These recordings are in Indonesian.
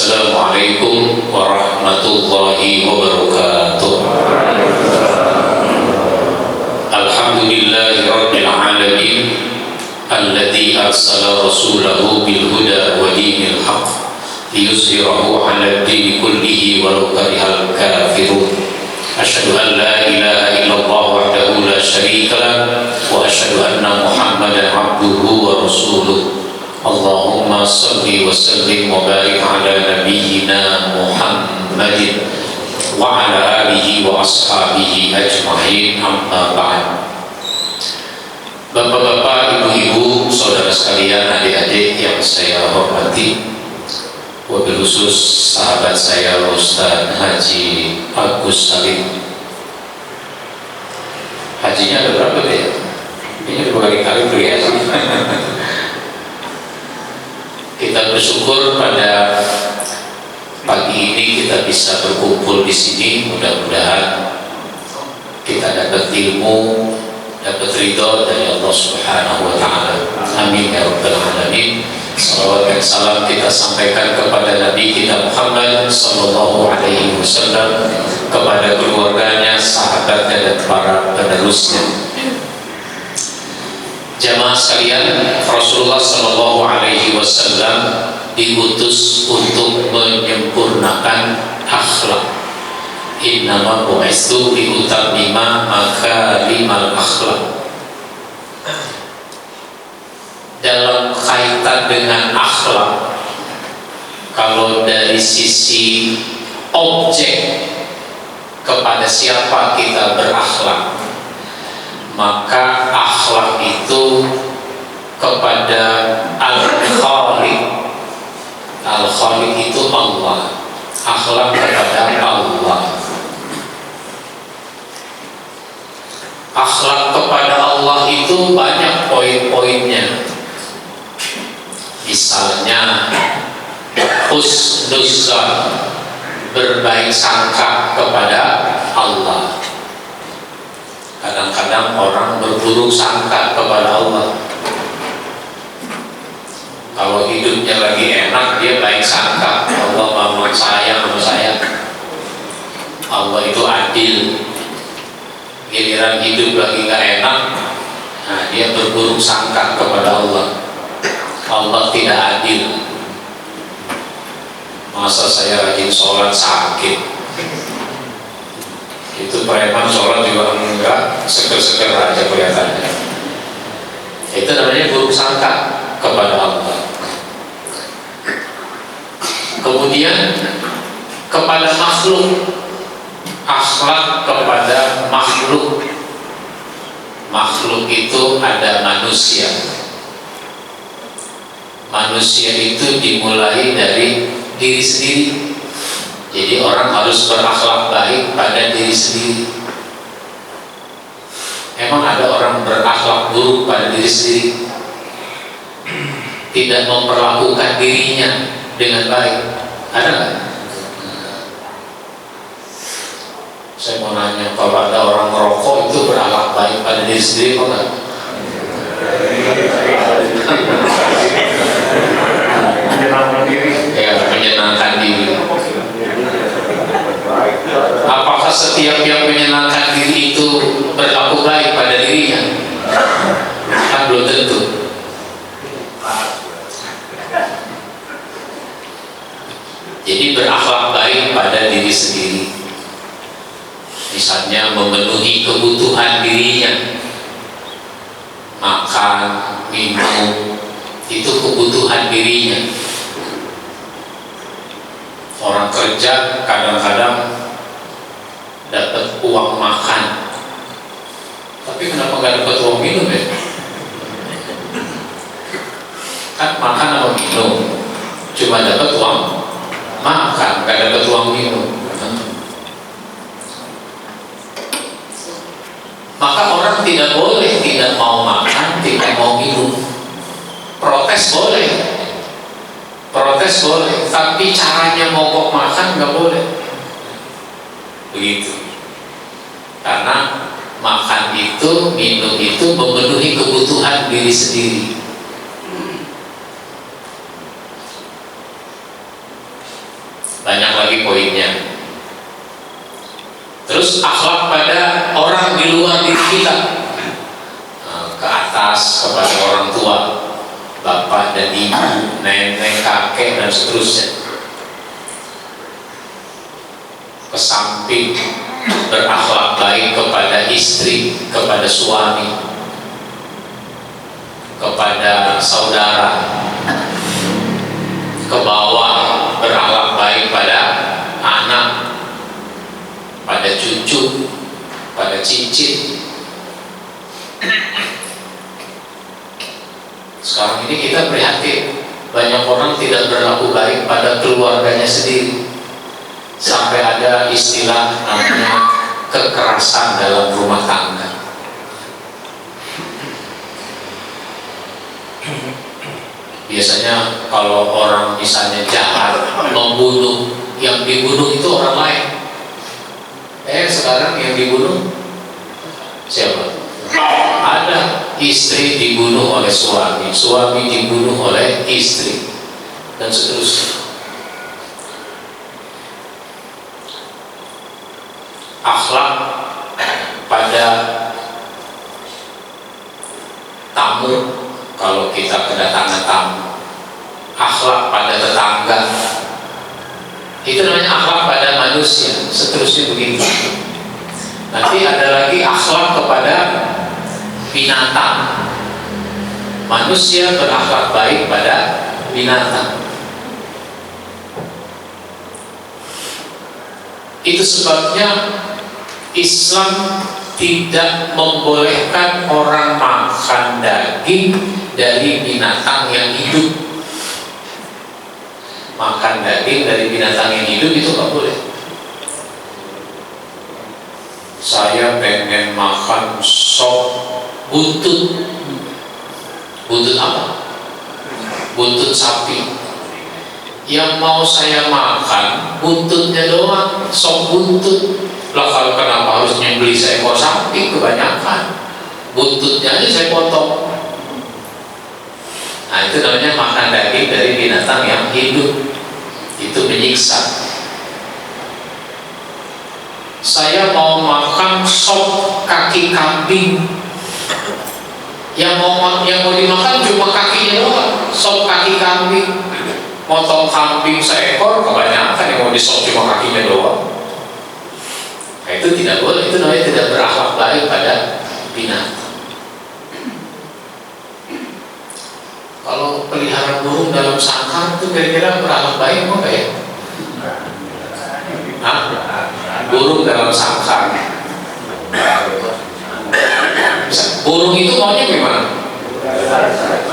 Assalamualaikum warahmatullahi wabarakatuh. Alhamdulillahi rabbil alamin alladzi arsala rasulahu bil huda wa dinil haqq liyuzhirahu 'ala ad-din kullihi walau karihal kafirun. Asyhadu an la ilaha illallah wahdahu la syarika lah wa asyhadu anna Muhammadan abduhu wa rasuluh. Allahumma salli wa sallim wa barik ala nabiyyina Muhammadin wa ala alihi wa ashabihi ajma'in, amma ba'd. Bapak-bapak, ibu-ibu, saudara sekalian, adik-adik yang saya hormati, wabil khusus sahabat saya Ustaz Haji Agus Salim. Hajinya ada berapa ya? Ini berkali-kali beri haji. Kita bersyukur pada pagi ini kita bisa berkumpul di sini. Mudah-mudahan kita dapat ilmu, dapat ridho dari Allah Subhanahu wa Ta'ala. Amin ya rabbal alamin. Salawat dan salam kita sampaikan kepada Nabi kita Muhammad sallallahu alaihi wasallam, kepada keluarganya, sahabatnya, dan para penerusnya. Jamaah sekalian, Rasulullah sallallahu alaihi wasallam diutus untuk menyempurnakan akhlak. Innama bu'istu liutammima makarimal akhlak. Dalam kaitan dengan akhlak, kalau dari sisi objek kepada siapa kita berakhlak, maka akhlak itu kepada Al-Khaliq. Al-Khaliq itu Allah. Akhlak kepada Allah. Akhlak kepada Allah itu banyak poin-poinnya. Misalnya husnuzan, berbaik sangka kepada Allah. Kadang-kadang orang berburuk sangka kepada Allah. Kalau hidupnya lagi enak, dia baik sangka, Allah mau sayang sama saya, Allah itu adil. Giliran hidup lagi gak enak, nah dia berburuk sangka kepada Allah. Allah tidak adil. Masa saya rajin sholat sakit, itu preman sholat juga enggak, seger-seger aja kelihatannya. Itu namanya buruk sangka kepada Allah. Kemudian kepada makhluk, akhlak kepada makhluk. Makhluk itu ada manusia. Manusia itu dimulai dari diri sendiri. Jadi orang harus berakhlak baik pada diri sendiri. Emang ada orang berakhlak buruk pada diri sendiri, tidak memperlakukan dirinya dengan baik? Ada nggak? Saya mau nanya, kalau ada orang merokok itu berakhlak baik pada diri sendiri, kok nggak? Menyenangkan diri. Ya, menyenangkan diri. Apakah setiap yang menyenangkan diri itu berlaku baik pada dirinya? Kan belum tentu. Jadi berakhlak baik pada diri sendiri. Misalnya memenuhi kebutuhan dirinya, makan, minum, itu kebutuhan dirinya. Orang kerja kadang-kadang dapat uang makan, tapi kenapa nggak dapat uang minum ya? Kan makan atau minum, cuma dapat uang makan, nggak dapat uang minum. Maka orang tidak boleh tidak mau makan, tidak mau minum. Protes boleh, protes boleh, tapi caranya mogok makan nggak boleh. Begitu. Karena makan itu, minum itu memenuhi kebutuhan diri sendiri. Banyak lagi poinnya. Terus akhlak pada orang di luar diri kita, ke atas kepada orang tua, bapak dan ibu, nenek, kakek, dan seterusnya. Ke samping, berakhlak baik kepada istri, kepada suami, kepada saudara. Ke bawah, berakhlak baik pada anak, pada cucu, pada cicit. Sekarang ini kita prihatin, banyak orang tidak berlaku baik pada keluarganya sendiri. Sampai ada istilah namanya kekerasan dalam rumah tangga. Biasanya kalau orang misalnya jahat, membunuh, yang dibunuh itu orang lain. Sekarang yang dibunuh siapa? Ada istri dibunuh oleh suami, suami dibunuh oleh istri, dan seterusnya. Akhlak pada tamu, kalau kita kedatangan tamu, akhlak pada tetangga, itu namanya akhlak pada manusia. Seterusnya begitu. Nanti ada lagi akhlak kepada binatang. Manusia berakhlak baik pada binatang. Itu sebabnya Islam tidak membolehkan orang makan daging dari binatang yang hidup. Makan daging dari binatang yang hidup itu nggak boleh. Saya pengen makan sop buntut. Buntut apa? Buntut sapi. Yang mau saya makan buntutnya doang, sop buntut. Lah kalau kenapa harus nyembeli seekor sapi kebanyakan? Buntutnya aja saya potong. Nah, itu namanya makan daging dari binatang yang hidup. Itu menyiksa. Saya mau makan sop kaki kambing. Yang mau dimakan cuma kakinya doang, sop kaki kambing. Motong kambing seekor kebanyakan, yang mau disop cuma kakinya doang. Nah, itu tidak boleh. Itu namanya tidak berakhlak baik pada binatang. Kalau pelihara burung dalam sangkar itu kira-kira berakhlak baik apa ya? Burung dalam sangkar. Burung itu maunya gimana?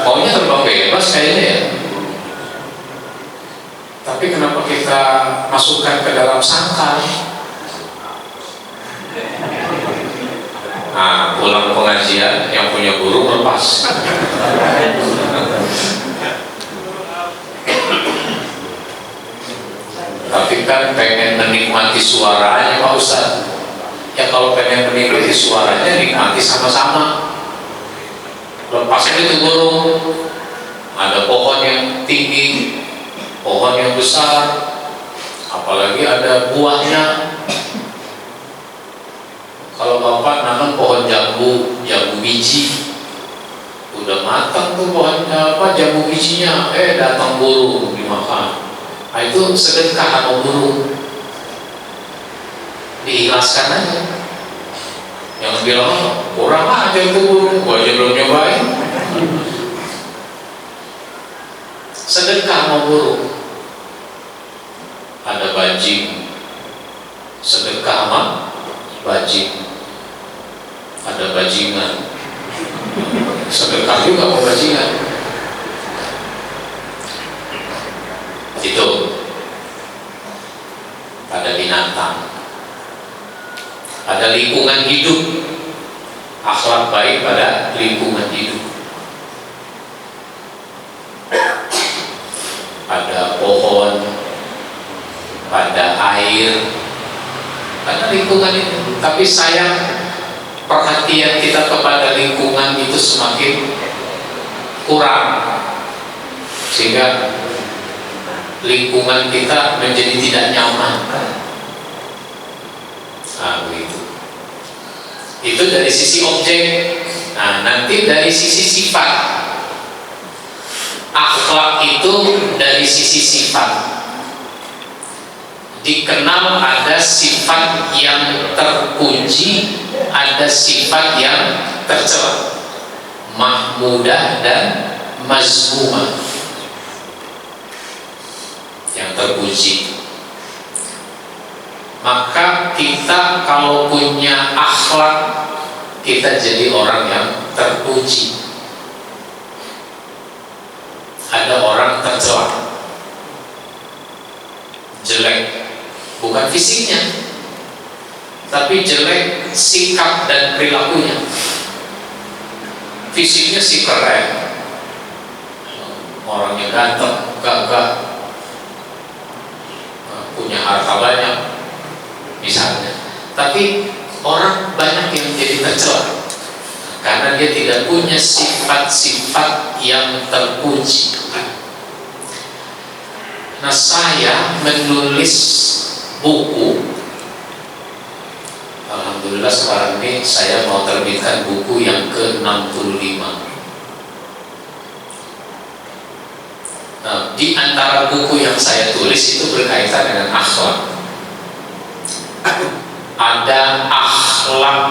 Maunya terbang bebas kayaknya ya. Tapi kenapa kita masukkan ke dalam sangkar? Nah, pulang pengajian yang punya burung lepas. Tapi kan pengen menikmati suaranya Pak Ustaz. Ya kalau pengen menikmati suaranya, nikmati sama-sama. Lepaskan itu burung. Ada pohon yang tinggi, pohon yang besar, apalagi ada buahnya. Kalau Bapak nanam pohon jambu biji, udah matang tuh pohonnya, jambu bijinya, datang burung dimakan. Nah, itu sedekah sama burung. Diikhlaskan aja. Yang bilang kurang aja itu burung, gua aja belum nyobain. Sedekah sama burung. Ada bajing, sedekah sama bajing. Ada bajingan, sedekah juga sama bajingan. Itu pada binatang. Ada lingkungan hidup, akhlak baik pada lingkungan hidup. Pada pohon, pada air, pada lingkungan itu. Tapi sayang, perhatian kita kepada lingkungan itu semakin kurang, sehingga lingkungan kita menjadi tidak Itu dari sisi objek. Nah, nanti dari sisi sifat. Akhlak itu dari sisi sifat. Dikenal ada sifat yang terpuji, ada sifat yang tercela, mahmudah dan mazmumah. Yang terpuji. Maka kita kalau punya akhlak, kita jadi orang yang terpuji. Ada orang tercela, jelek, bukan fisiknya, tapi jelek sikap dan perilakunya. Fisiknya sih keren, orangnya ganteng, gagah, punya harta banyak misalnya, tapi orang banyak yang jadi tercela karena dia tidak punya sifat-sifat yang terpuji. Nah, saya menulis buku, alhamdulillah sekarang ini saya mau terbitkan buku yang ke-65. Nah, di antara buku yang saya tulis itu berkaitan dengan akhlak. Ada akhlak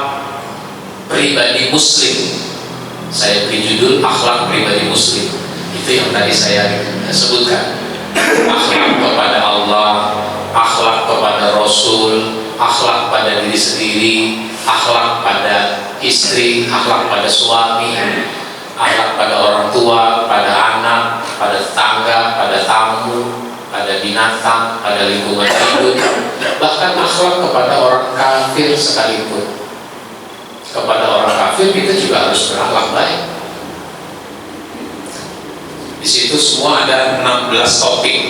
pribadi muslim. Saya beri judul akhlak pribadi muslim. Itu yang tadi saya sebutkan. Akhlak kepada Allah, akhlak kepada Rasul, akhlak pada diri sendiri, akhlak pada istri, akhlak pada suami, akhlak pada orang tua, pada anak, pada tetangga, pada tamu, pada binatang, pada lingkungan hidup, bahkan akhlak kepada orang kafir sekalipun. Kepada orang kafir kita juga harus berakhlak baik. Di situ semua ada 16 topik.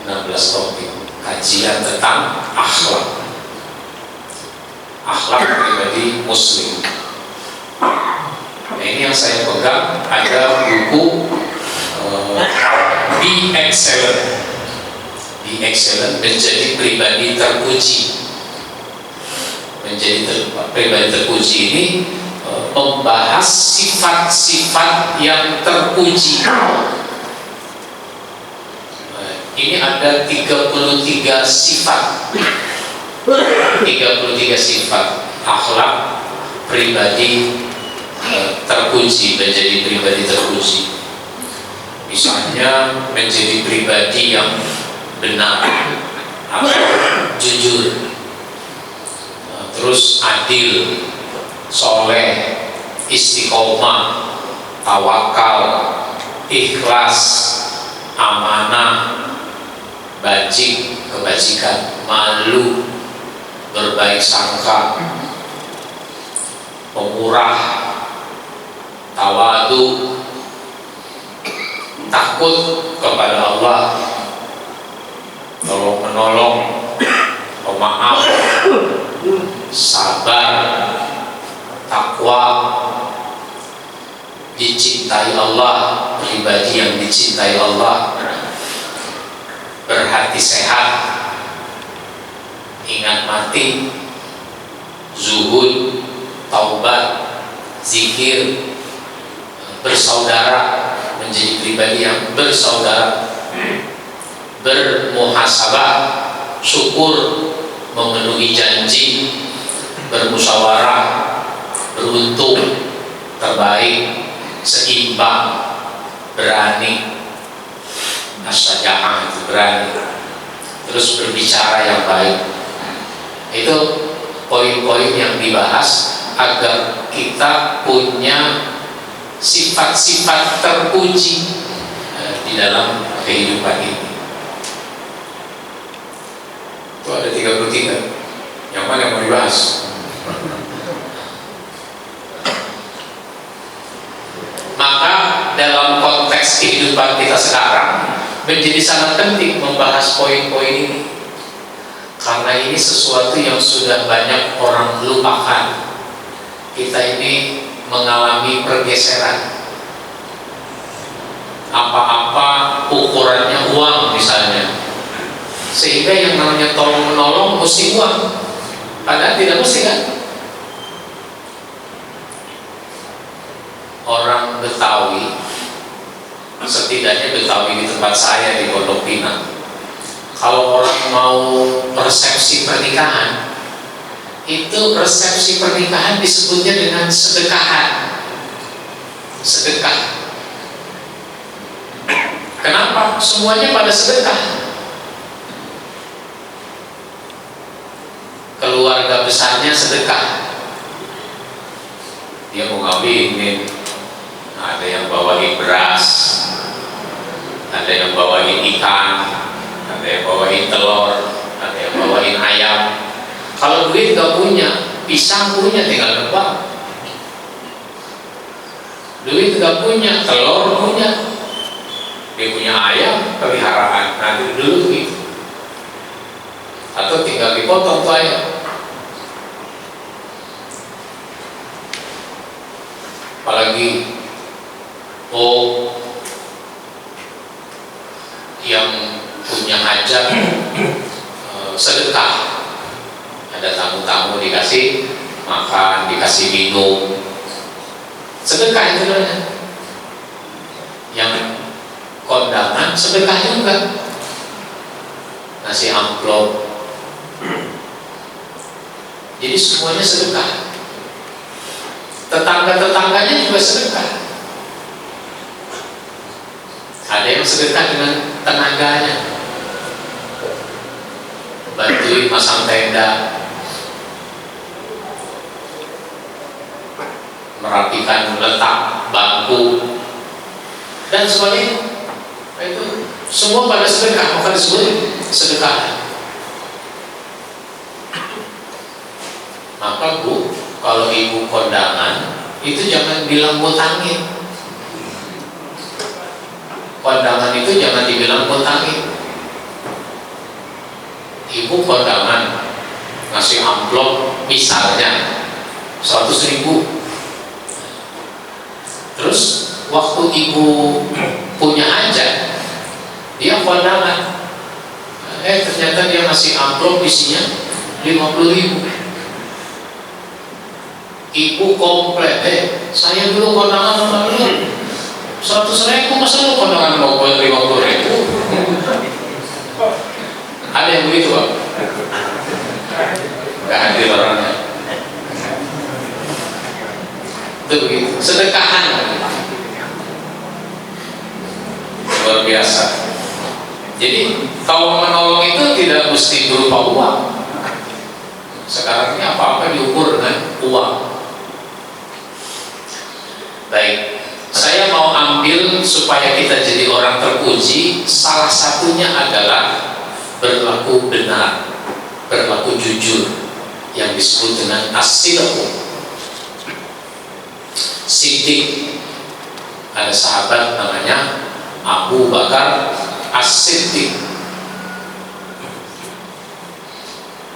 16 topik kajian tentang akhlak. Akhlak pribadi muslim. Nah, ini yang saya pegang, ada buku Be Excellent. Be Excellent, menjadi pribadi terpuji. Menjadi pribadi terpuji ini membahas sifat-sifat yang terpuji. Ini ada 33 sifat. 33 sifat akhlak pribadi terpuji, menjadi pribadi terpuji. Misalnya menjadi pribadi yang benar atau jujur, terus adil, soleh, istiqomah, tawakal, ikhlas, amanah, bajik, kebajikan, malu, berbaik sangka, pemurah, tawadu, takut kepada Allah, tolong menolong, pemaaf, sabar, takwa, dicintai Allah, pribadi yang dicintai Allah, berhati sehat, ingat mati, zuhud, taubat, zikir, bersaudara, menjadi pribadi yang bersaudara, bermuhasabah, syukur, memenuhi janji, bermusyawarah, beruntung, terbaik, seimbang, berani, asyaja'ah itu berani, terus berbicara yang baik. Itu poin-poin yang dibahas agar kita punya sifat-sifat terpuji di dalam kehidupan ini. Itu ada 33. Yang mana yang mau dibahas? Maka dalam konteks kehidupan kita sekarang menjadi sangat penting membahas poin-poin ini, karena ini sesuatu yang sudah banyak orang lupakan. Kita ini mengalami pergeseran. Apa-apa ukurannya uang misalnya, sehingga yang namanya tolong menolong mesti uang, padahal tidak mesti kan. orang Betawi, setidaknya Betawi di tempat saya di Pondok Pinang, kalau orang mau resepsi pernikahan, itu resepsi pernikahan disebutnya dengan sedekahan. Sedekah. Kenapa? Semuanya pada sedekah. Keluarga besarnya sedekah. Dia mau ngawinin, ada yang bawain beras, ada yang bawain ikan, ada yang bawain telur, ada yang bawain ayam. Kalau duit gak punya, pisang punya, tinggal nebak. Duit gak punya, telur punya, dia punya ayam peliharaan, nanti dulu gitu. Atau tinggal dipotong tuh ayam. Apalagi yang punya hajat sedekah, ada tamu-tamu dikasih makan, dikasih minum, sedekah itu namanya. Yang kondangan sedekah juga, ngasih amplop. Jadi semuanya sedekah. Tetangga-tetangganya juga sedekah. Ada yang sedekah dengan tenaganya, bantuin masang tenda, merapikan letak bangku dan sebagainya. Itu semua pada sedekah, maka disebut sedekah. Maka Bu, kalau ibu kondangan itu jangan bilang ngutangin. Kondangan itu jangan dibilang ngutangin. Ibu kondangan ngasih amplop misalnya 100.000. Terus waktu ibu punya hajat, dia kondangan, ternyata dia ngasih amplop isinya 50.000. Ibu komplain, saya dulu kondangan sama lu 100.000, masa lu kondangan mau 50.000? Ada yang begitu Pak? Gak hadir orangnya. Itu begitu, sedekahan luar biasa. Jadi kalau menolong itu tidak mesti berupa uang. Sekarang ini apa-apa diukur dengan uang. Baik, saya mau ambil supaya kita jadi orang terpuji. Salah satunya adalah berlaku benar, berlaku jujur, yang disebut dengan as-sidq. Siddiq. Ada sahabat namanya Abu Bakar As-Siddiq.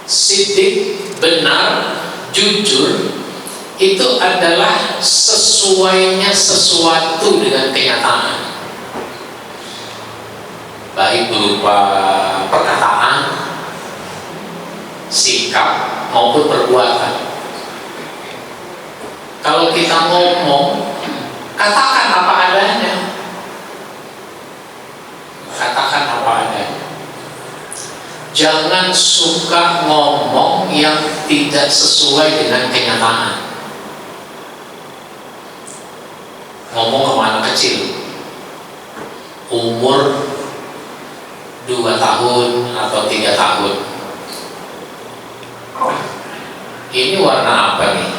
Siddiq, benar, jujur, itu adalah sesuainya sesuatu dengan kenyataan, baik berupa perkataan, sikap maupun perbuatan. Kalau kita ngomong, katakan apa adanya. Katakan apa adanya. Jangan suka ngomong yang tidak sesuai dengan kenyataan. Ngomong sama anak kecil, umur 2 tahun atau 3 tahun. Ini warna apa nih?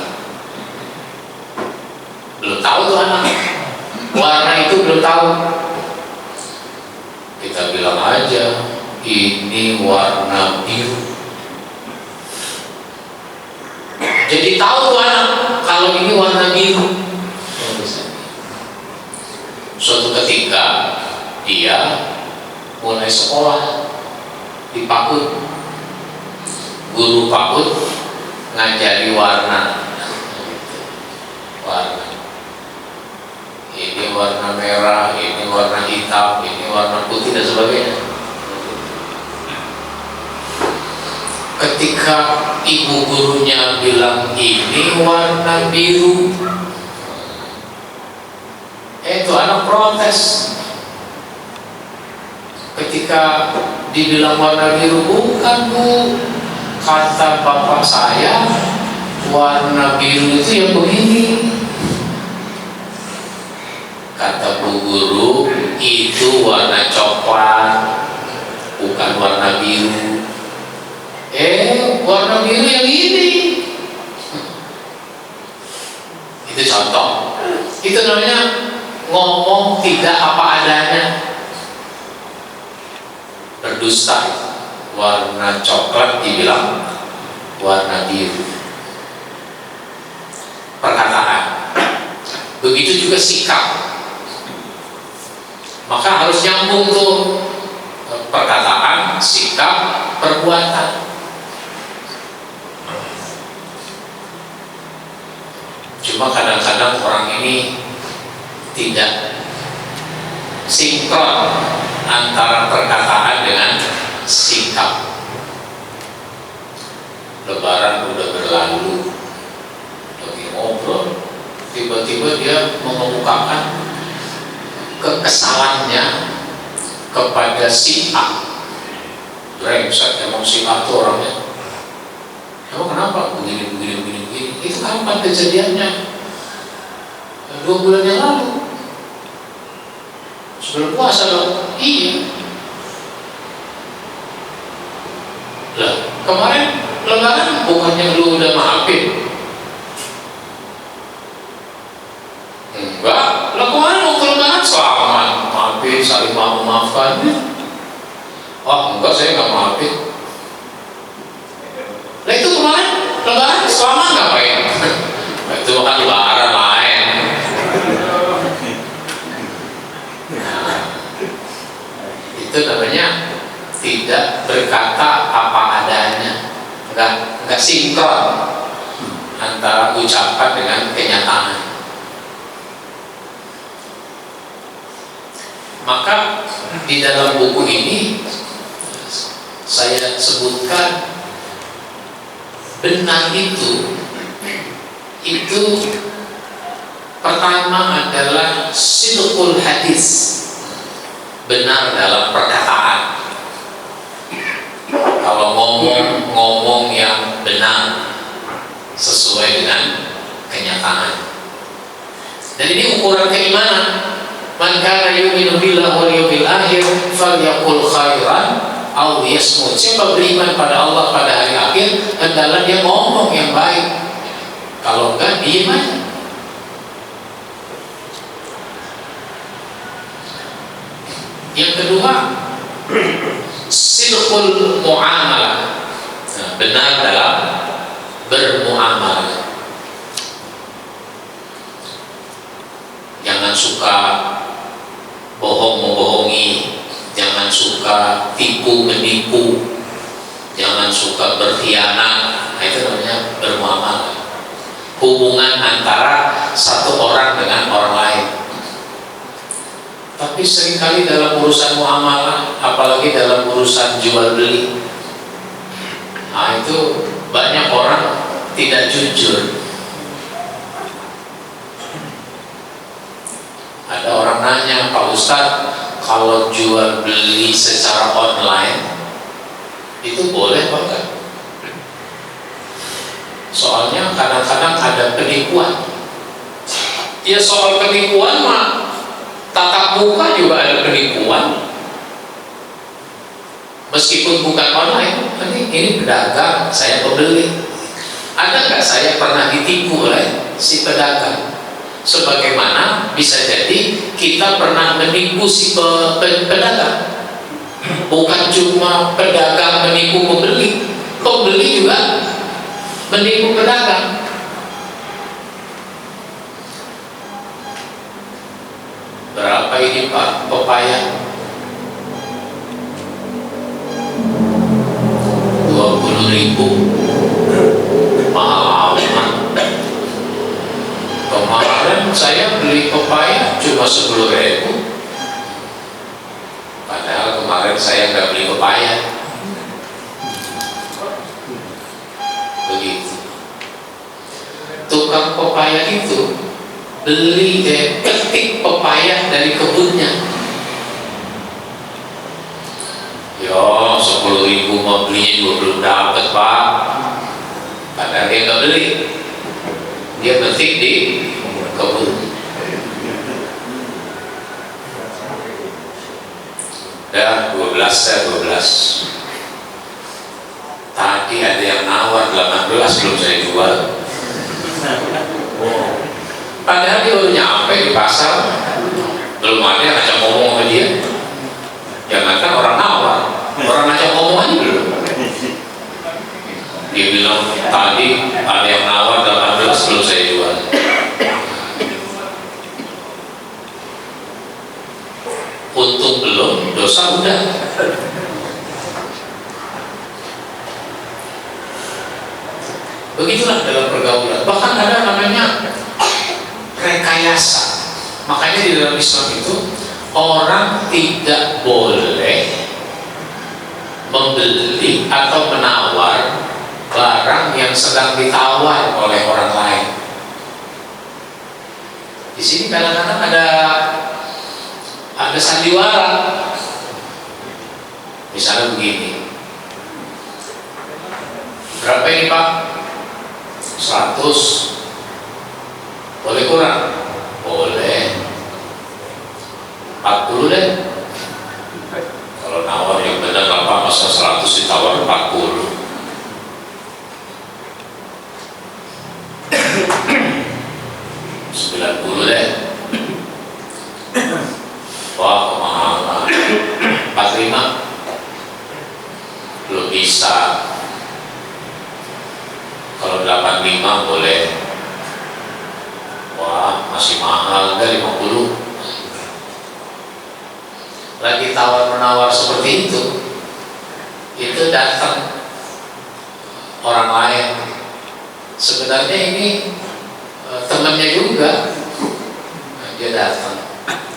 Belum tahu tuh anak. Warna itu belum tahu. Kita bilang aja, ini warna biru. Jadi tahu tuh anak kalau ini warna biru. Suatu ketika dia mulai sekolah di PAUD, guru PAUD ngajari warna. Ini warna merah, ini warna hitam, ini warna putih dan sebagainya. Ketika ibu gurunya bilang ini warna biru, protes ketika dibilang warna biru. Bukan Bu, kata bapak saya warna biru itu yang begini. Kata Bu Guru, itu warna coklat, bukan warna biru. Warna biru yang ini. Itu contoh. Itu namanya ngomong tidak apa adanya, berdusta. Warna coklat dibilang warna biru. Perkataan. Begitu juga sikap. Maka harus nyambung tuh perkataan, sikap, perbuatan. Cuma kadang-kadang orang ini tidak sinkron antara perkataan dengan sikap. Lebaran udah berlalu, lagi ngobrol, tiba-tiba dia mengemukakan kekesalannya kepada si A. Brengsek emang si A tuh orangnya. Emang kenapa? Begini. Itu kapan kejadiannya? 2 bulan yang lalu. Sebelum puasa loh. Iya. Lah, kemarin Lebaran bukannya lu udah maafin? Enggak. Lah kemarin waktu Lebaran selamat, maafin, saling memaafkan. Enggak, saya nggak maafin. Lah itu kemarin Lebaran selamat ngapain? Itu bukan Lebaran lain. Itu namanya tidak berkata apa adanya, nggak sinkron antara ucapan dengan kenyataan. Maka di dalam buku ini saya sebutkan benar itu pertama adalah sidqul hadis, benar dalam perkataan. Kalau ngomong yang benar sesuai dengan kenyataan. Dan ini ukuran keimanan. Man kana yu'minu billahi wal yawmil akhir falyaqul khairan aw liyasmut. Siapa beriman pada Allah pada hari akhir, hendaklah dia ngomong yang baik. Kalau enggak, diam aja. Yang kedua, sidqul muamalah, benar dalam bermuamalah. Jangan suka bohong-membohongi, jangan suka tipu menipu, jangan suka berkhianat. Nah, itu namanya bermuamalah. Hubungan antara satu orang dengan orang lain. Tapi seringkali dalam urusan muamalah, apalagi dalam urusan jual beli, nah itu banyak orang tidak jujur. Ada orang nanya, Pak Ustadz, kalau jual beli secara online itu boleh apa enggak? Soalnya kadang-kadang ada penipuan. Ya soal penipuan mah tatap muka juga ada penipuan. Meskipun bukan online, ini pedagang, saya pembeli. Ada nggak saya pernah ditipu oleh si pedagang? Sebagaimana bisa jadi kita pernah menipu si pedagang. Bukan cuma pedagang menipu pembeli, pembeli juga menipu pedagang. Berapa ini Pak pepaya? 20.000. Mahal amat. Kemarin saya beli pepaya cuma 10.000. Padahal kemarin saya nggak beli pepaya. Begitu. Tukang pepaya itu petik pepaya payah dari kebunnya. Yo, 10.000 mau belinya juga belum dapat, Pak. Padahal dia nggak beli, dia petik di kebun. Dah 12. Tadi ada yang nawar 18, belum saya jual. Padahal dia baru nyampe di pasar, belum ada yang ngajak ngomong sama dia. Jangankan orang nawar, orang ngajak ngomong aja belum. Dia bilang tadi ada yang nawar 18, belum saya jual. Untung belum, dosa udah. Begitulah dalam pergaulan. Bahkan ada namanya rekayasa. Makanya di dalam Islam itu orang tidak boleh membeli atau menawar barang yang sedang ditawar oleh orang lain. Di sini kadang-kadang ada sandiwara. Misalnya begini, berapa ini Pak? 100. Boleh kurang? Boleh. 40 deh. Kalau nawar yang benar Bapak masa 100 ditawar 40. 90 deh. Wah, kemahalan. 45 belum bisa. Kalau 85 boleh. Wah, masih mahal. Dari 50. Lagi tawar-menawar seperti itu datang orang lain. Sebenarnya ini temannya juga. Dia datang.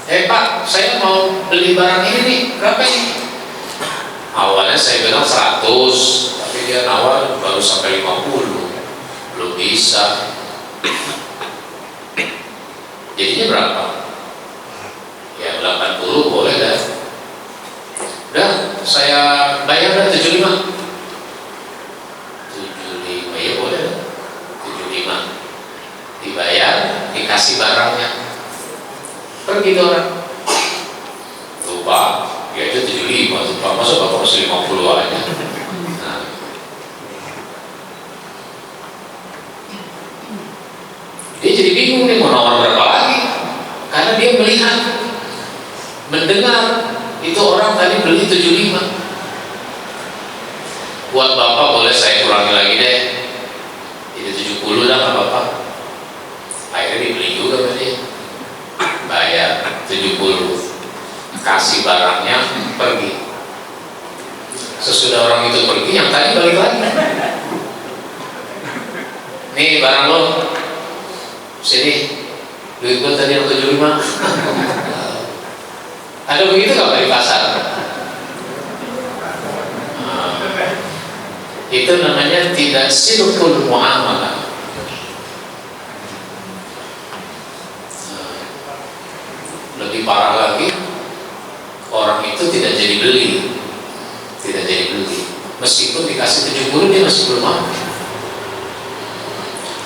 Pak, saya mau beli barang ini nih, berapa ini? Awalnya saya bilang 100, tapi dia nawar baru sampai 50, belum bisa. Jadinya berapa? Ya 80 boleh dah. Udah, saya bayar dah 75. 75 ya boleh dah. 75 dibayar, dikasih barangnya. Pergi tuh orang. Tuh Pak, ya itu 75 tuh Pak, masa Bapak harus 50 aja. Nah. Dia jadi bingung nih mau nawar berapa lagi, karena dia melihat, mendengar itu orang tadi beli 75. Buat Bapak boleh saya kurangi lagi deh, jadi 70 dah nggak Bapak. Akhirnya dibeli juga sama dia. Bayar 70, kasih barangnya, pergi. Sesudah orang itu pergi, yang tadi balik lagi. Nih barang lo, sini, duit gue tadi yang 75. Ada begitu nggak Pak di pasar? Itu namanya tidak sidqul muamalah. Lebih parah lagi, orang itu tidak jadi beli, meskipun dikasih 70 dia masih belum mau.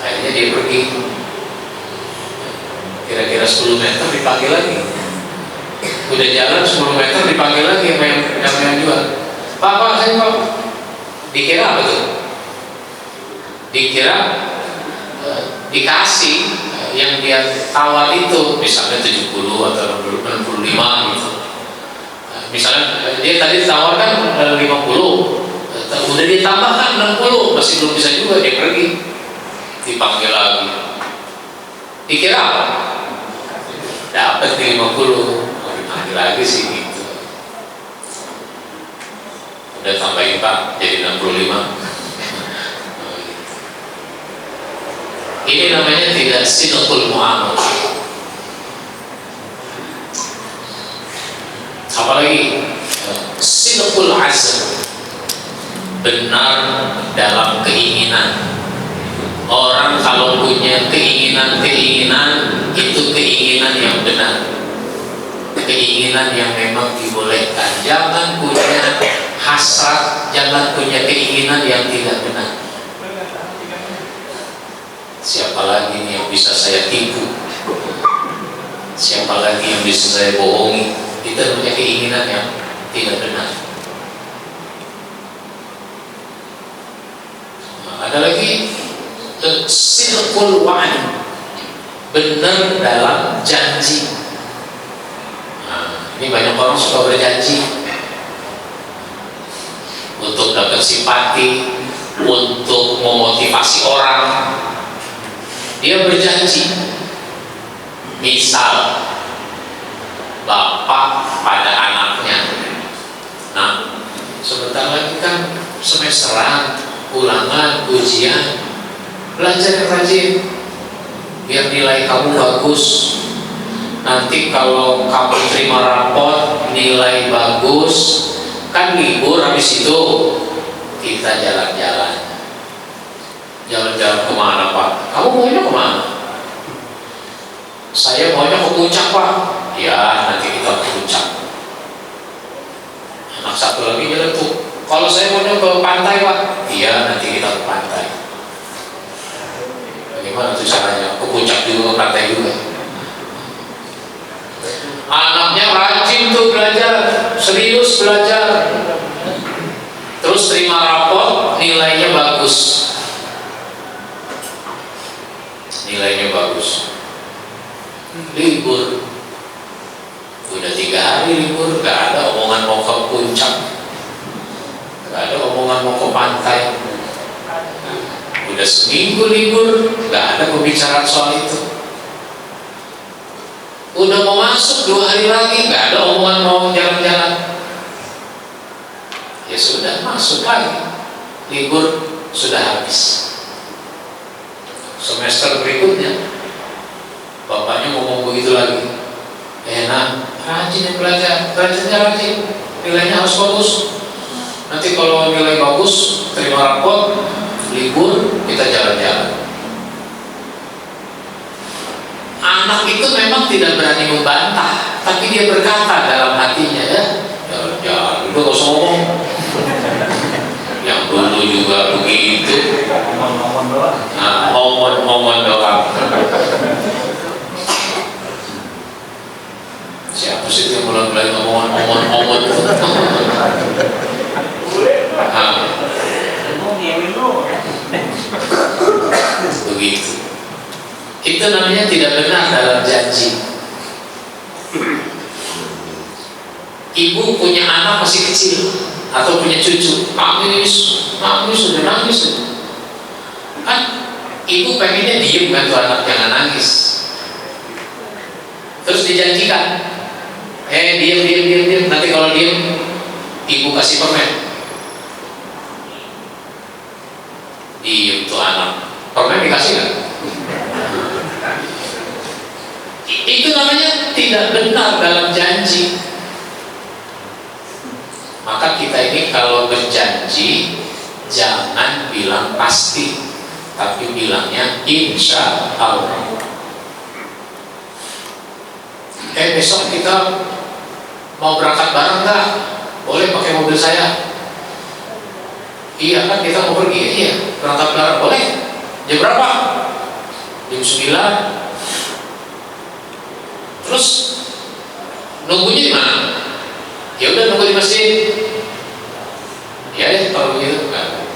Akhirnya dia pergi, kira-kira 10 meter dipanggil lagi, udah jalan 10 meter dipanggil lagi yang jual. Pak, saya Pak, dikira apa tuh? Dikira dikasih yang dia tawar itu misalnya 70 atau 65 gitu. Misalnya dia tadi tawarkan 50, udah ditambahkan 60, masih belum bisa juga, dia pergi, dipanggil lagi. Dikira apa? Dapat 50, dipanggil lagi sih gitu. Udah tambahin Pak, jadi 65. Ini namanya tidak sidqul muamalah. Apalagi sidqul azm, benar dalam keinginan. Orang kalau punya keinginan itu keinginan yang benar. keinginan yang memang dibolehkan. Jangan punya hasrat, jangan punya keinginan yang tidak benar. Siapa lagi nih yang bisa saya tipu? Siapa lagi yang bisa saya bohongi? Kita punya keinginan yang tidak benar. Ada lagi sidqul wa'd, benar dalam janji. Ini banyak orang suka berjanji untuk dapat simpati, untuk memotivasi orang. Dia berjanji, misal bapak pada anaknya, nah sebentar lagi kan semesteran, ulangan, ujian, belajar yang rajin biar nilai kamu bagus. Nanti kalau kamu terima rapot nilai bagus, kan libur, habis itu kita jalan-jalan. Jalan-jalan kemana Pak? Kamu maunya kemana? Saya maunya ke puncak Pak. Ya nanti kita ke puncak. Anak satu lagi jalan tuh, kalau saya maunya ke pantai Pak. Iya nanti kita ke pantai. Bagaimana tuh caranya? Ke puncak juga, ke pantai juga. Anaknya rajin tuh belajar, serius belajar, terus terima rapot nilainya bagus. Nilainya bagus. Libur, udah 3 hari libur, gak ada omongan mau ke puncak, gak ada omongan mau ke pantai. Udah seminggu libur, gak ada pembicaraan soal itu. Udah mau masuk 2 hari lagi, gak ada omongan mau jalan-jalan. Ya sudah, masuk lagi, libur sudah habis. Semester berikutnya bapaknya ngomong begitu lagi, enak, rajin belajar, rajin, nilainya harus bagus. Nanti kalau nilai bagus, terima rapot, libur, kita jalan-jalan. Anak itu memang tidak berani membantah, tapi dia berkata dalam hatinya, ya jalan-jalan, udah gak usah ngomong. Yang dulu juga begitu. Nah, omon doang. Siapa sih yang mulai ngomong omon? Begitu. Itu namanya tidak benar dalam janji. Ibu punya anak masih kecil atau punya cucu, nangis sudah nangis. Kan ibu pengennya diem kan tuh anak, jangan nangis. Terus dijanjikan, diem. Nanti kalau diem, ibu kasih permen. Diem tuh anak, permen dikasih nggak? Itu namanya tidak benar dalam janji. Maka kita ini kalau berjanji jangan bilang pasti, tapi bilangnya insya Allah. Besok kita mau berangkat bareng nggak? Boleh pakai mobil saya. Iya kan kita mau pergi, iya berangkat bareng boleh. Jam berapa? Jam 9. Terus nunggunya di mana? Ya udah nunggu di masjid. Ya kalau begitu kan.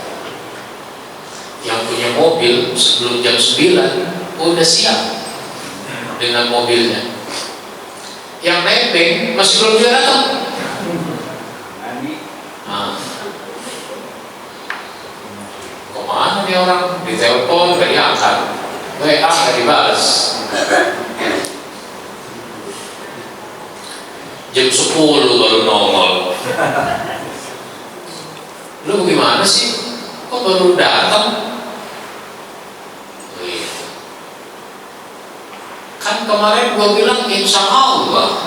Yang punya mobil sebelum jam 9 udah siap dengan mobilnya. Yang nebeng masih belum juga datang. Kemana nih orang? Ditelepon gak diangkat, WA gak dibalas. Jam 10 baru nongol. Lu bagaimana sih? Kok baru datang? Kan kemarin gua bilang insya Allah.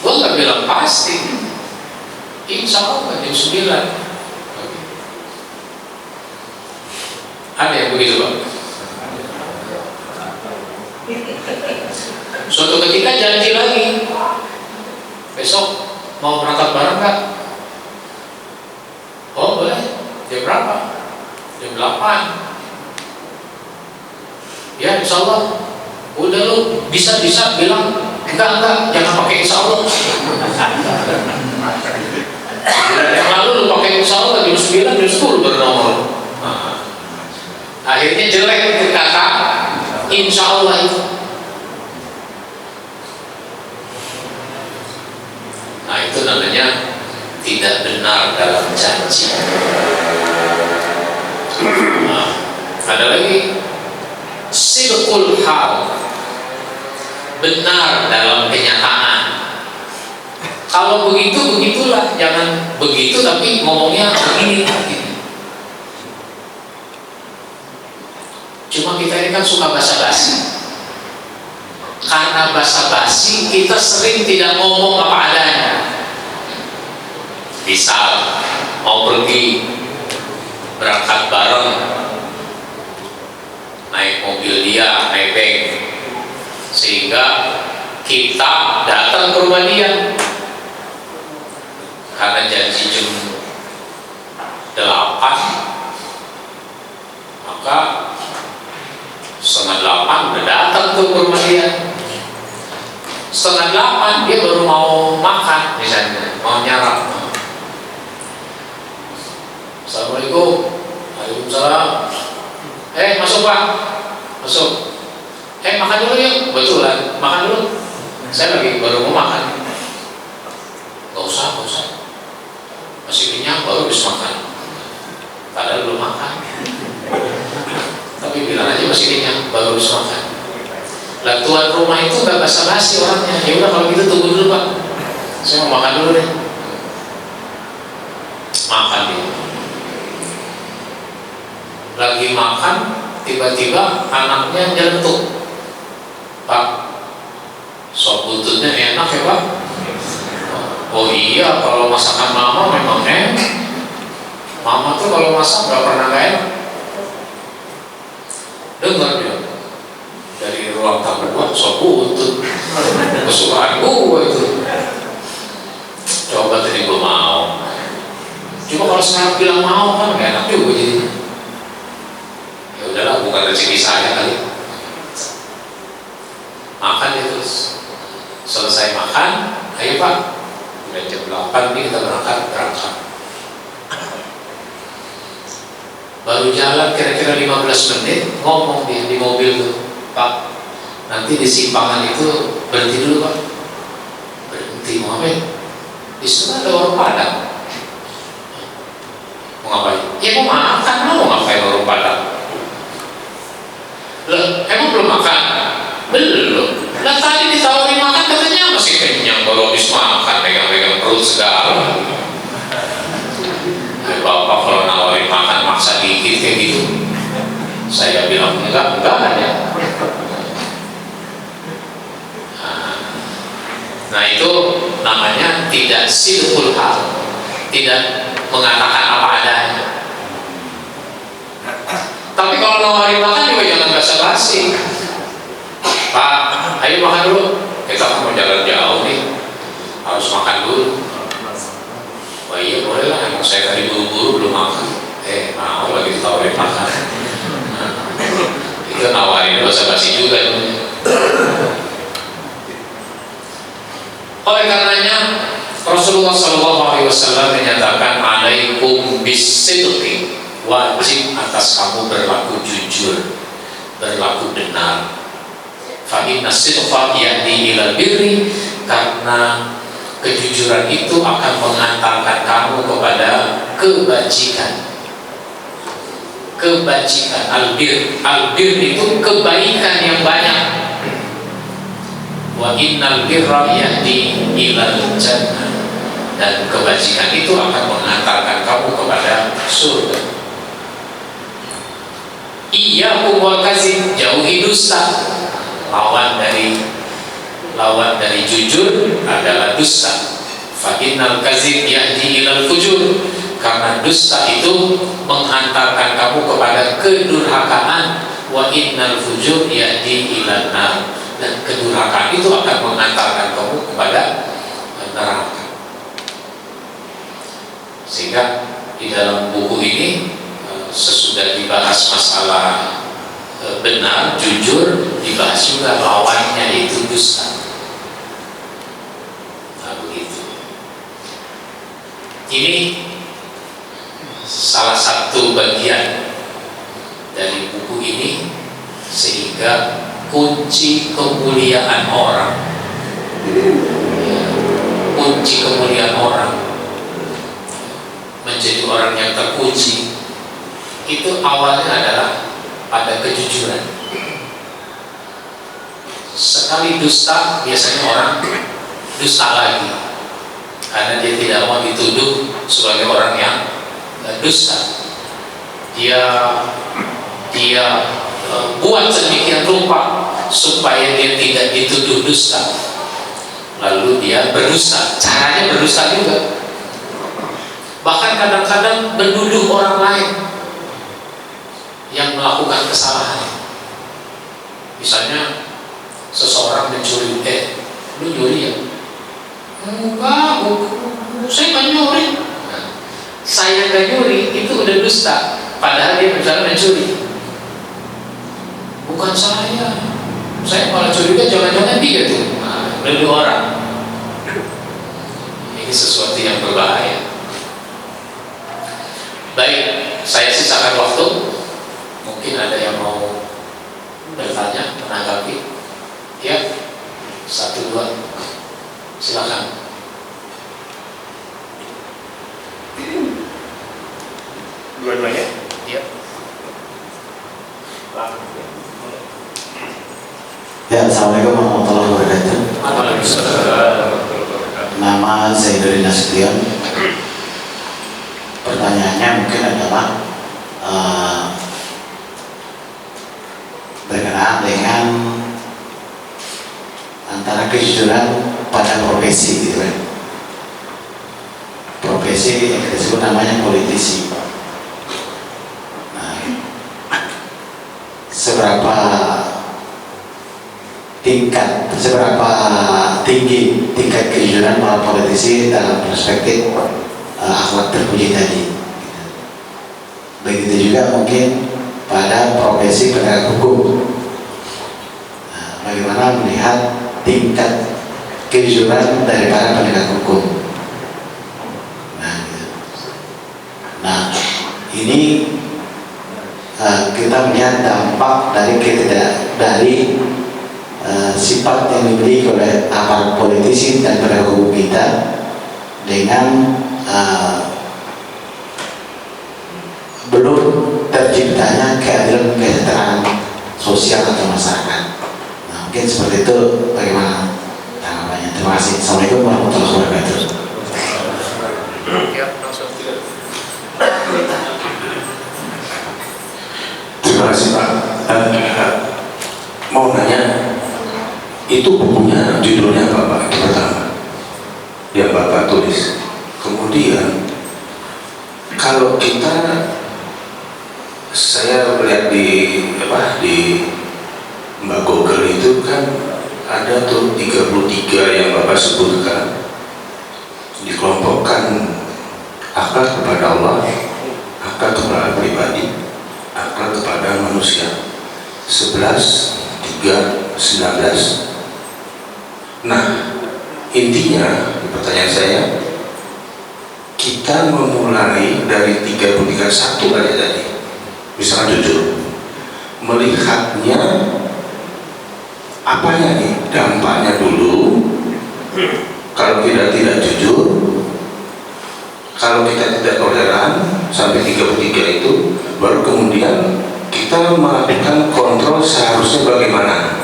Gua gak bilang pasti. Insya Allah jam 9. Ada yang begitu Pak? Suatu suatu ketika janji lagi, besok mau berangkat bareng nggak? Oh boleh. Jam berapa? Jam 8. Ya insya Allah. Udah lu bisa bilang enggak, jangan pakai insya Allah. Yang lalu lu pakai insya Allah jam 9, jam 10 bernomor. Akhirnya jelek itu kata insya Allah itu. Nah itu namanya tidak benar dalam janji. Nah, ada lagi sidqul hal, benar dalam kenyataan. Kalau begitu begitulah, jangan begitu tapi ngomongnya begini. Cuma kita ini kan suka basa-basi. Karena basa-basi kita sering tidak ngomong apa adanya. Misal mau pergi berangkat bareng, naik mobil dia, nebeng, sehingga kita datang ke rumah dia karena janji jam 8, maka 7:30 udah datang ke rumah dia. 7:30 dia baru mau makan, misalnya mau nyarap. Assalamualaikum. Waalaikumsalam. Masuk Pak. Masuk. Makan dulu yuk. Betulan, makan dulu. Saya lagi baru mau makan. Gak usah. Masih kenyang, baru bisa makan. Padahal belum makan. Tapi bilang aja masih kenyang, baru bisa makan. Lah tuan rumah itu gak basa-basi orangnya. Ya udah kalau gitu tunggu dulu Pak. Saya mau makan dulu deh. Makan dia. Lagi makan, tiba-tiba anaknya nyentuh. Pak, sop buntutnya enak ya Pak? Oh iya, kalau masakan mama memang enak. Mama tuh kalau masak gak pernah gak enak. Dengar dia dari ruang tamu gua, sop buntut kesukaan gua itu. Coba tadi gua mau. Cuma kalau sekarang bilang mau kan gak enak juga jadi. Ya udahlah, bukan rezeki saya kali. Makan ya terus. Selesai makan, ayo Pak, udah jam 8 nih kita berangkat. Baru jalan kira-kira 15 menit, ngomong dia di mobil tuh, Pak, nanti di simpangan itu berhenti dulu Pak. Berhenti mau ngapain? Di sana ada warung Padang. Mau ngapain? Ya mau makan, mau ngapain warung Padang? Loh, emang belum makan? Belum. Lah tadi ditawarin makan katanya masih kenyang, baru habis makan, pegang-pegang perut segala. Bapak kalau nawarin makan maksa dikit kayak gitu, saya bilang enggak ya. Nah itu namanya tidak sidqul hal, tidak mengatakan apa adanya. Tapi kalau nawarin makan juga jangan basa-basi. Pak, ayo makan dulu. Kita mau jalan jauh nih, harus makan dulu. Oh iya boleh lah, emang saya tadi buru-buru belum makan. Mau lagi ditawarin makan. Itu nawarin basa-basi juga. Oleh karenanya Rasulullah SAW menyatakan alaikum bisidqi, wajib atas kamu berlaku jujur, berlaku benar. Fa inna sidqa yahdi ilal birri, karena kejujuran itu akan mengantarkan kamu kepada kebajikan. Albir itu kebaikan yang banyak. Wa innal birra yahdi ilal jannah, dan kebajikan itu akan mengantarkan kamu kepada surga. Iyyakum wal kadzib, jauhi dusta. Lawan dari jujur adalah dusta. Fa innal kadzib yahdi ilal fujur, karena dusta itu menghantarkan kamu kepada kedurhakaan. Wa innal fujur yahdi ilan nar, dan kedurhakaan itu akan mengantarkan kamu kepada neraka. Sehingga di dalam buku ini sesudah dibahas masalah benar, jujur, dibahas juga lawannya, yaitu dusta. Nah, begitu. Ini salah satu bagian dari buku ini, sehingga kunci kemuliaan orang, kunci kemuliaan orang menjadi orang yang terpuji itu awalnya adalah pada kejujuran. Sekali dusta, biasanya orang dusta lagi karena dia tidak mau dituduh sebagai orang yang dusta. Dia buat sedemikian rupa supaya dia tidak dituduh dusta, lalu dia berdusta. Caranya berdusta juga, bahkan kadang-kadang menuduh orang lain yang melakukan kesalahan. Misalnya seseorang mencuri, lu nyuri ya? Enggak, saya nggak nyuri. Saya nggak nyuri, itu udah dusta. Padahal dia misalnya mencuri. Bukan saya malah curiga jangan-jangan dia tuh. Nuduh orang. Ini sesuatu yang berbahaya. Baik, saya sisakan waktu. Mungkin ada yang mau bertanya, menanggapi. Ya, 1, 2, silakan. Dua-duanya? Iya. Ya, Assalamualaikum warahmatullahi wabarakatuh. Nama Zaidul Nasution. Pertanyaannya mungkin adalah berkenaan dengan antara kejujuran pada profesi, gitu kan? Profesi yang kita sebut namanya politisi. Nah, seberapa tinggi tingkat kejujuran para politisi dalam perspektif akhlak terpuji tadi. Begitu juga mungkin pada profesi penegak hukum. Nah, bagaimana melihat tingkat kejujuran dari para penegak hukum? Nah, ini kita melihat dampak dari sifat yang dimiliki oleh aparat politisi dan penegak hukum kita dengan belum terciptanya keadilan kesejahteraan sosial atau masyarakat. Nah, mungkin seperti itu. Bagaimana tanggapannya? Terima kasih. Assalamualaikum warahmatullahi wabarakatuh. Terima kasih Pak. Mau nanya, itu bukunya judulnya apa Pak? Itu pertama yang Bapak tulis. Kemudian kalau saya melihat di Mbak Google itu kan ada tuh 33 yang Bapak sebutkan, dikelompokkan akhlak kepada Allah, akhlak kepada pribadi, akhlak kepada manusia. 11, 3, 19. Nah, intinya pertanyaan saya, kita memulai dari 33 aja tadi, misalnya jujur, melihatnya apanya nih, dampaknya dulu. Kalau kita tidak jujur, kalau kita tidak toleran sampai 33 itu, baru kemudian kita melakukan kontrol seharusnya bagaimana.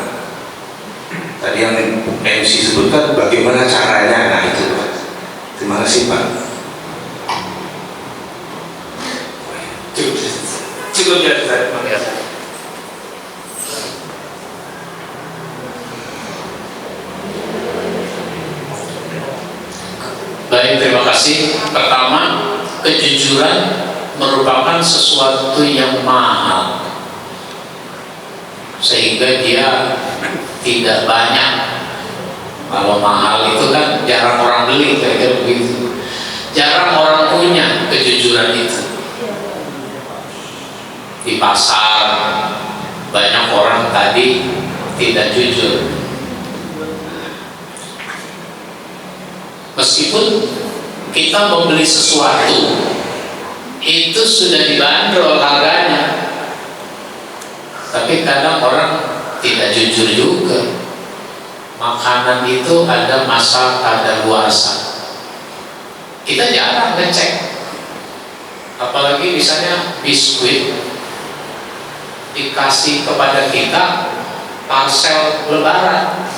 Tadi yang MC sebutkan bagaimana caranya. Nah itu. Terima kasih Pak. Cukup ya saya melihat. Baik, terima kasih. Pertama, kejujuran merupakan sesuatu yang mahal, sehingga dia tidak banyak. Kalau mahal itu kan jarang orang beli, kira-kira begitu. Jarang orang punya kejujuran itu. Di pasar banyak orang tadi tidak jujur. Meskipun kita membeli sesuatu itu sudah dibanderol harganya, tapi kadang orang tidak jujur juga. Makanan itu ada masa kadaluarsa, kita jarang ngecek. Apalagi misalnya biskuit dikasih kepada kita parcel lebaran,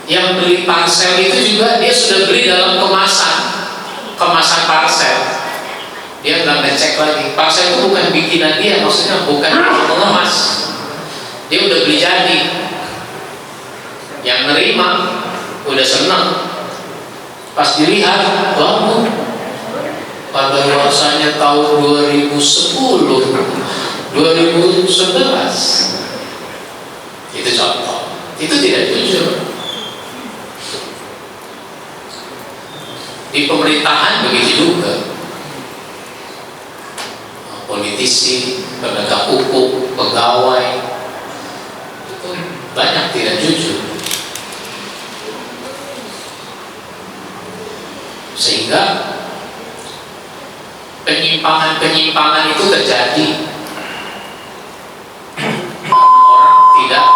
yang beli parcel itu juga dia sudah beli dalam kemasan parcel. Dia nggak ngecek lagi. Parcel itu bukan bikinan dia, maksudnya bukan mengemas. Dia udah beli jadi. Yang nerima udah senang. Pas dilihat, wah, pada luarsanya tahun 2010, 2011. Itu contoh. Itu tidak jujur. Di pemerintahan begitu juga. Politisi, penegak hukum, pegawai itu banyak tidak jujur. Sehingga penyimpangan itu terjadi. Orang tidak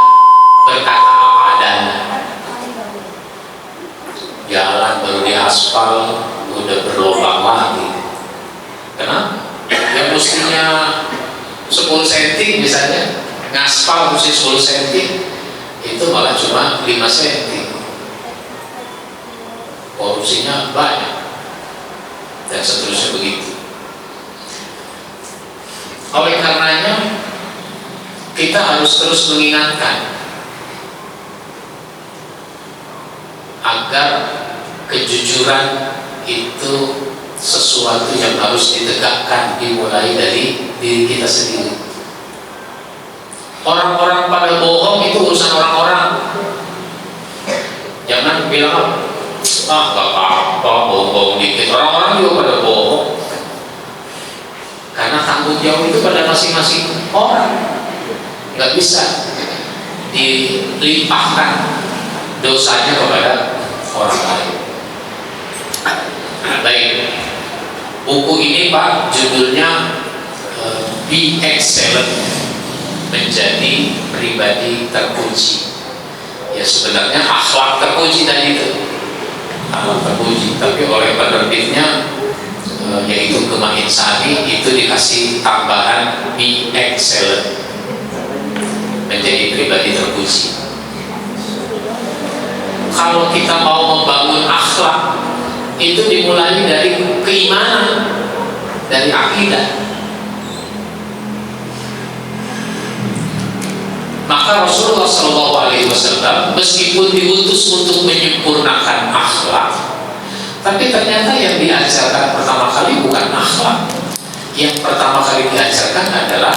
berkata apa adanya. Jalan baru diaspal udah berlubang lagi. Kenapa? Yang mestinya 10 cm misalnya, ngaspal mesti 10 cm, itu malah cuma 5 cm. Korupsinya banyak dan seterusnya begitu. Oleh karenanya kita harus terus mengingatkan agar kejujuran itu sesuatu yang harus ditegakkan, dimulai dari diri kita sendiri. Orang-orang pada bohong itu urusan orang-orang. Jangan bilang, gak apa-apa, bohong dikit. Orang-orang juga pada bohong. Karena tanggung jawab itu pada masing-masing orang. Gak bisa dilimpahkan dosanya kepada orang lain. Baik, buku ini Pak judulnya Be Excellent, menjadi pribadi terpuji. Ya sebenarnya akhlak terpuji tadi itu, akhlak terpuji. Tapi oleh penerbitnya yaitu Gema Insani itu dikasih tambahan Be Excellent, menjadi pribadi terpuji. Kalau kita mau membangun akhlak, itu dimulai dari keimanan, dari akidah. Maka Rasulullah SAW meskipun diutus untuk menyempurnakan akhlak, tapi ternyata yang diajarkan pertama kali bukan akhlak. Yang pertama kali diajarkan adalah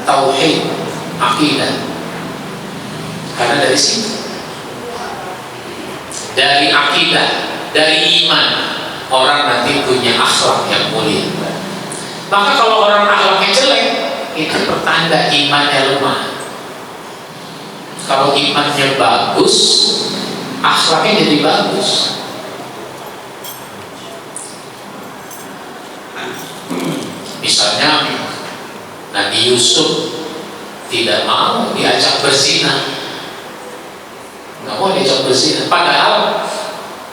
tauhid, akidah. Karena dari situ, dari akidah, dari iman, orang nanti punya akhlak yang mulia. Maka kalau orang akhlaknya jelek, itu pertanda imannya lemah. Kalau imannya bagus, akhlaknya jadi bagus. Misalnya Nabi Yusuf tidak mau diajak berzina, nggak mau diajak berzina, padahal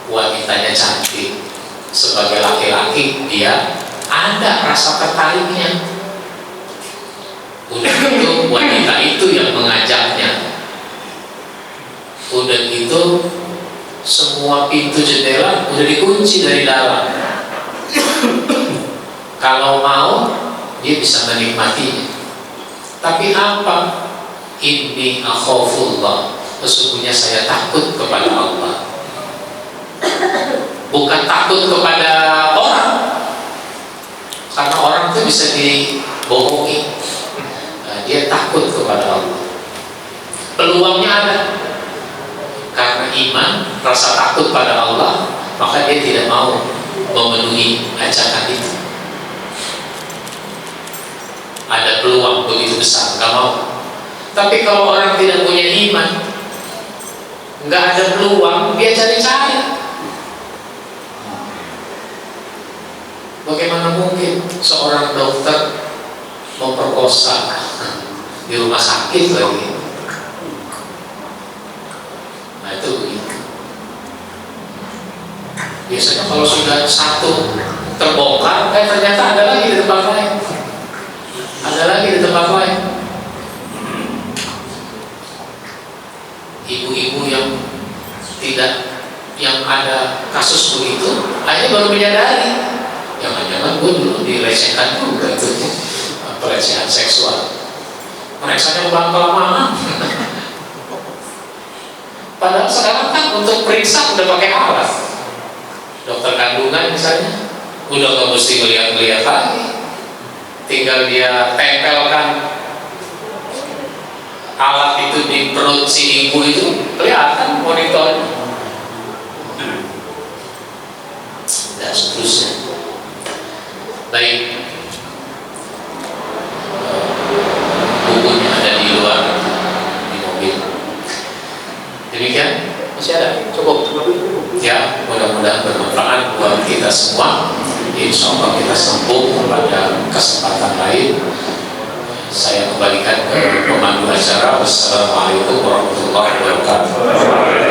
wanitanya cantik. Sebagai laki-laki dia ada rasa tertariknya. Udah itu wanita itu yang mengajaknya. Udah itu semua pintu jendela udah dikunci dari dalam. Kalau mau dia bisa menikmatinya. Tapi apa? Inni akhafullah, sesungguhnya saya takut kepada Allah. Bukan takut kepada orang, karena orang itu bisa dibohongi. Dia takut kepada Allah. rasa takut pada Allah, maka dia tidak mau memenuhi ajakan itu. Ada peluang begitu besar, nggak mau. Tapi kalau orang tidak punya iman, nggak ada peluang, dia cari-cari. Bagaimana mungkin seorang dokter memperkosa di rumah sakit lagi? Nah itu begitu. Biasanya kalau sudah satu terbongkar, ternyata ada lagi di tempat lain. Ada lagi di tempat lain. Ibu-ibu yang ada kasus begitu, akhirnya baru menyadari, jangan-jangan gue dulu dilecehkan juga itu, pelecehan seksual. Mereksanya lama-lama. Padahal sekarang kan untuk periksa udah pakai alat. Dokter kandungan misalnya, udah nggak mesti melihat-lihat lagi. Tinggal dia tempelkan alat itu di perut si ibu itu, kelihatan monitornya. Dan seterusnya. Baik, bukunya ada di luar di mobil. Demikian, masih ada, cukup. Ya, mudah-mudahan bermanfaat buat kita semua. Insya Allah kita sambung pada kesempatan lain. Saya kembalikan ke pemandu acara. Wassalamualaikum warahmatullahi wabarakatuh.